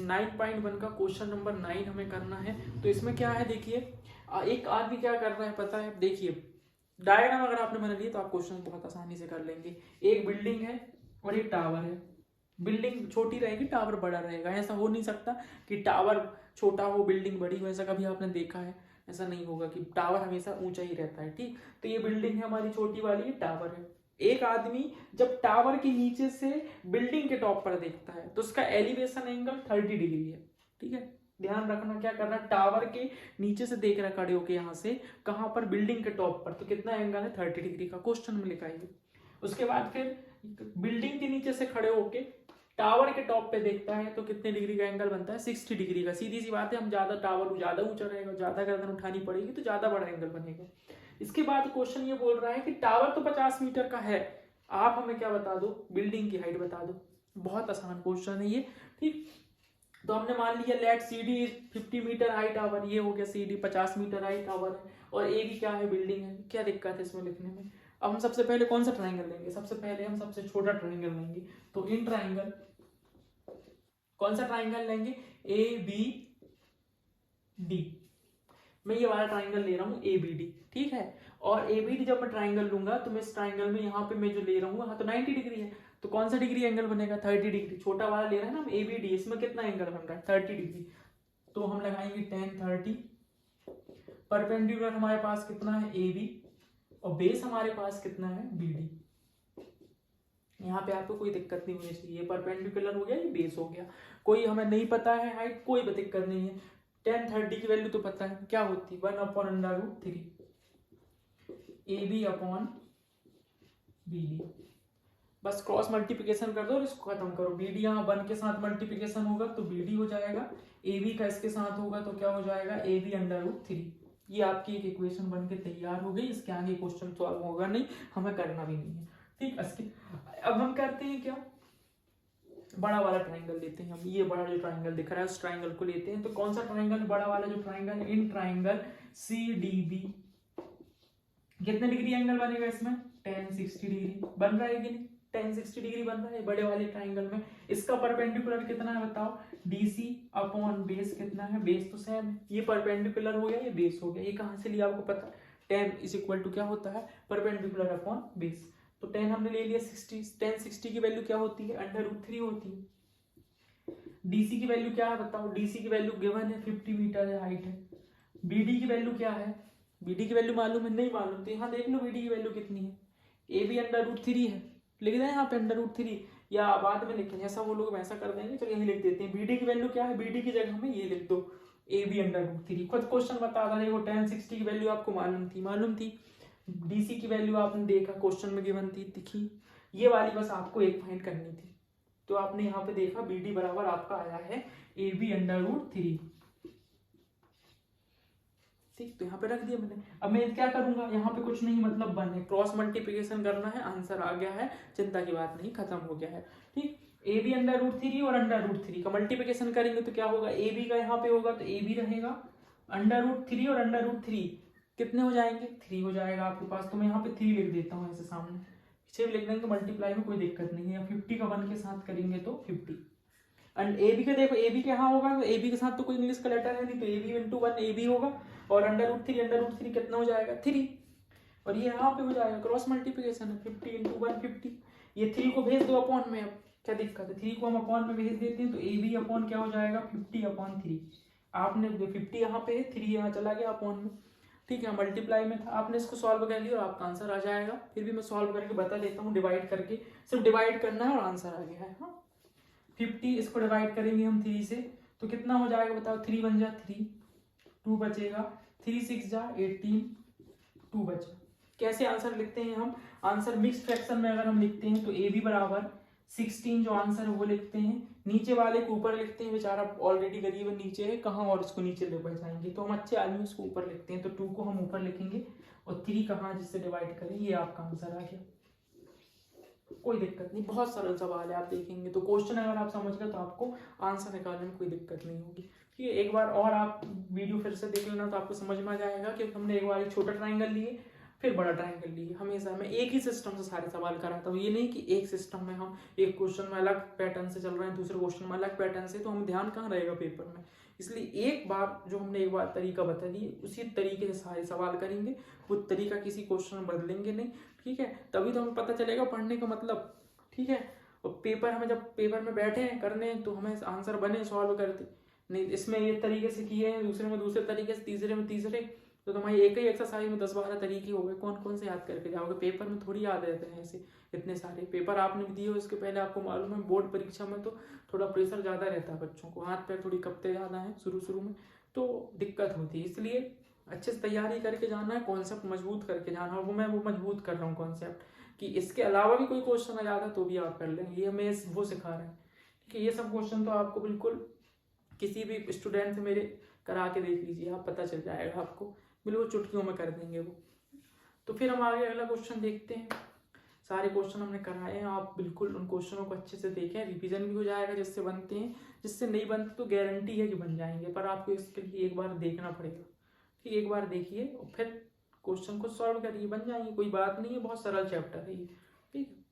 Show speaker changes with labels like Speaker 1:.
Speaker 1: 9.1 का question number 9 हमें करना है। तो इसमें क्या है देखिए, एक आदमी क्या कर रहा है पता है, देखिए डायग्राम अगर आपने बना लिया तो आप क्वेश्चन बहुत आसानी से कर लेंगे। एक बिल्डिंग है और एक टावर है। बिल्डिंग छोटी रहेगी, टावर बड़ा रहेगा। ऐसा हो नहीं सकता कि टावर छोटा हो बिल्डिंग बड़ी हो, ऐसा कभी आपने देखा है? ऐसा नहीं होगा कि टावर हमेशा ऊंचा ही रहता है। ठीक, तो ये बिल्डिंग है हमारी छोटी वाली, ये टावर है। एक आदमी जब टावर के नीचे से बिल्डिंग के टॉप पर देखता है तो उसका एलिवेशन एंगल 30 डिग्री है। ठीक है, ध्यान रखना क्या करना, टावर के नीचे से देख रहा खड़े होके, यहाँ से कहां पर, बिल्डिंग के टॉप पर, तो कितना एंगल है 30 डिग्री का, क्वेश्चन में लिखा है। उसके बाद फिर बिल्डिंग के नीचे से खड़े होके टावर के टॉप पे देखता है तो कितने डिग्री का एंगल बनता है, 60 डिग्री का। सीधी सी बात है, हम ज्यादा टावर ज्यादा ऊंचा रहेगा, ज्यादा गर्दन उठानी पड़ेगी तो ज्यादा बड़ा एंगल बनेगा। इसके बाद क्वेश्चन ये बोल रहा है कि टावर तो 50 मीटर का है, आप हमें क्या बता दो, बिल्डिंग की हाइट बता दो। बहुत आसान क्वेश्चन है ये। ठीक, तो हमने मान लिया let C D 50 metre height tower, ये हो गया C D 50 metre height tower है, और ए भी क्या है, बिल्डिंग है। क्या दिक्कत है इसमें लिखने में? अब हम सबसे पहले कौन सा ट्राइंगल लेंगे? सबसे पहले हम सबसे छोटा ट्राइंगल लेंगे। तो इन ट्राइंगल, कौन सा ट्राइंगल लेंगे? A B D. मैं ये वाला ट्राइंगल ले रहा हूँ ए बी डी। ठीक है, और ए बी डी जब मैं ट्राइंगल लूंगा तो मैं इस ट्राइंगल में यहाँ पे मैं जो ले रहा हूँ यहाँ तो 90 डिग्री है, तो कौन सा डिग्री एंगल बनेगा? 30 डिग्री। छोटा वाला ले रहे हैं ना हम ए बी डी, इसमें कितना एंगल बन रहा है? 30 डिग्री। तो हम लगाएंगे tan 30। परपेंडिकुलर हमारे पास कितना है? ए बी, और बेस हमारे पास कितना है? B D. यहाँ पे आपको कोई दिक्कत नहीं होनी चाहिए, परपेंडिकुलर हो गया, ये बेस हो गया। कोई हमें नहीं पता है हाइट, कोई दिक्कत नहीं है। tan 30 की वैल्यू तो पता है क्या होती है, 1/√3 A B upon B D. बस क्रॉस मल्टीप्लिकेशन कर दो और इसको खत्म करो। बी डी यहाँ 1 के साथ मल्टीप्लिकेशन होगा तो बी डी हो जाएगा, ए बी का इसके साथ होगा तो क्या हो जाएगा? A B √3। ये आपकी एक इक्वेशन बन के तैयार हो गई। इसके आगे क्वेश्चन सॉल्व होगा नहीं, हमें करना भी नहीं है। ठीक, अब हम करते हैं क्या, बड़ा वाला ट्राइंगल लेते हैं हम। ये बड़ा जो ट्राइंगल दिख रहा है उस ट्राइंगल को लेते हैं। तो कौन सा ट्राइंगल? बड़ा वाला जो ट्राइंगल है, इन ट्राइंगल सी डी बी, कितने डिग्री एंगल बनेगा इसमें? tan 60 डिग्री बन रहा है कि नहीं? tan 60 डिग्री बन रहा है बड़े वाले ट्राइंगल में। इसका परपेंडिकुलर कितना है बताओ? डीसी अपॉन बेस कितना है? बेस तो सेम है, ये परपेंडिकुलर हो गया, ये बेस हो गया। ये कहां से लिया आपको पता? tan इज इक्वल टू क्या होता है? Perpendicular upon base. तो tan हमने ले लिया 60। tan 60 की वैल्यू क्या होती है? √3 होती है। डीसी की वैल्यू क्या है बताओ? डीसी की वैल्यू गिवन है, 50 मीटर है हाइट है। बीडी की वैल्यू क्या है? बीडी की वैल्यू मालूम है? नहीं मालूम तो यहाँ देख लो बीडी की वैल्यू कितनी है। ए बी √3 है, लिख दें यहाँ पे √3, या बाद में लिखें जैसा वो लोग वैसा कर देंगे। चलो यही लिख देते हैं। बीडी की वैल्यू क्या है? बीडी की जगह में ये लिख दो, ए बी √3। खुद क्वेश्चन बता रहा है, वो tan 60 की वैल्यू आपको मालूम थी। डीसी की वैल्यू आपने देखा क्वेश्चन में गिवन थी, दिखी। ये वाली बस आपको एक फाइंड करनी थी, तो आपने यहाँ पे देखा बीडी बराबर आपका आया है ए बी √3। ठीक, तो यहाँ पे रख दिया मैंने। अब मैं क्या करूंगा, यहाँ पे कुछ नहीं, मतलब 1 है, क्रॉस मल्टीप्लिकेशन करना है, आंसर आ गया है, चिंता की बात नहीं, खत्म हो गया है। ठीक, ए बी √3 और √3 का मल्टीप्लिकेशन करेंगे तो क्या होगा? ए बी का यहाँ पे होगा तो ए बी रहेगा, √3 और √3 कितने हो जाएंगे? 3 हो जाएगा आपके पास। तो मैं यहाँ पे 3 लिख देता हूँ ऐसे सामने, पीछे भी लिख देंगे, मल्टीप्लाई में कोई दिक्कत नहीं है। 50 का 1 के साथ करेंगे तो 50। एंड ए बी का देखो, ए बी के यहाँ होगा तो ए बी के साथ तो कोई इंग्लिश का लेटर है नहीं, तो A B into 1 A B होगा, और √3 कितना हो जाएगा? 3। और ये यहाँ पे हो जाएगा क्रॉस मल्टीप्लिकेशन है, 50 इंटू 1 50। ये 3 को भेज दो अपॉन में, अब क्या दिक्कत है? 3 को हम अपॉन में भेज देते हैं तो ए बी अपॉन क्या हो जाएगा? 50/3। आपने 50 यहाँ पे है, 3 यहाँ चला गया अपॉन में। ठीक है, मल्टीप्लाई में था, आपने इसको सॉल्व कर लिया और आपका आंसर आ जाएगा। फिर भी मैं सॉल्व करके बता देता हूँ, डिवाइड करके, सिर्फ डिवाइड करना है और आंसर आ गया है। हाँ, 50 इसको डिवाइड करेंगे हम 3 से तो कितना हो जाएगा बताओ? 3 1 जा 3, 2 बचेगा, 3 6 जा 18, 2 बचा। कैसे आंसर लिखते हैं हम? आंसर मिक्स फ्रैक्शन में अगर हम लिखते हैं तो ए बी बराबर 16 जो आंसर है वो लिखते हैं, नीचे वाले को ऊपर लिखते हैं, बेचारा ऑलरेडी गरीब है, नीचे है कहाँ, और इसको नीचे ले जाएंगे तो हम अच्छे आदमी उसको ऊपर लिखते हैं। तो 2 को हम ऊपर लिखेंगे और 3 कहाँ जिससे डिवाइड करें, ये आपका आंसर आ गया। कोई दिक्कत नहीं, बहुत सरल सवाल है, आप देखेंगे तो क्वेश्चन अगर आप समझ गए तो आपको आंसर निकालने में कोई दिक्कत नहीं होगी। ठीक है, एक बार और आप वीडियो फिर से देख लेना तो आपको समझ में आ जाएगा कि हमने एक बार एक छोटा ट्राइंगल लिए, फिर बड़ा ट्रायंगल लिए। हमेशा मैं एक ही सिस्टम से सारे सवाल कराता हूँ, ये नहीं कि एक सिस्टम में हम एक क्वेश्चन में अलग पैटर्न से चल रहे हैं, दूसरे क्वेश्चन में अलग पैटर्न से, तो हम ध्यान कहाँ रहेगा पेपर में। इसलिए एक बार जो हमने एक बार तरीका बता दिए उसी तरीके से सारे सवाल करेंगे, वो तरीका किसी क्वेश्चन में बदलेंगे नहीं, ठीक है। तभी तो हमें पता चलेगा पढ़ने का मतलब, ठीक है। और पेपर हमें जब पेपर में बैठे हैं करने तो हमें आंसर बने सॉल्व करते नहीं, इसमें ये तरीके से किए हैं, दूसरे में दूसरे तरीके से, तीसरे में तीसरे, तो तुम्हारी एक ही एक्सरसाइज में 10-12 तरीके हो गए, कौन कौन से याद करके जाओगे। पेपर में थोड़ी याद रहते हैं ऐसे इतने सारे पेपर आपने दिए हो इसके पहले, आपको मालूम है बोर्ड परीक्षा में तो थोड़ा प्रेशर ज़्यादा रहता है बच्चों को, हाथ पैर थोड़ी कपते ज़्यादा हैं शुरू में, तो दिक्कत होती है। इसलिए अच्छे से तैयारी करके जाना है, कॉन्सेप्ट मजबूत करके जाना है, वो मजबूत कर रहा हूँ कॉन्सेप्ट, कि इसके अलावा भी कोई क्वेश्चन आ जाता तो भी आप कर लें, ये हमें वो सिखा रहे हैं, ठीक है। ये सब क्वेश्चन तो आपको बिल्कुल किसी भी स्टूडेंट से मेरे करा के देख लीजिए, आप पता चल जाएगा आपको, बिल्कुल चुटकियों में कर देंगे वो। तो फिर हम आगे अगला क्वेश्चन देखते हैं। सारे क्वेश्चन हमने कराए हैं, आप बिल्कुल उन क्वेश्चनों को अच्छे से देखें, रिवीजन भी हो जाएगा जिससे बनते हैं, जिससे नहीं बनते तो गारंटी है कि बन जाएंगे, पर आपको इसके लिए एक बार देखना पड़ेगा, ठीक, एक बार देखिए और फिर क्वेश्चन को सॉल्व करिए, बन जाएंगे, कोई बात नहीं है, बहुत सरल चैप्टर है ये, ठीक है।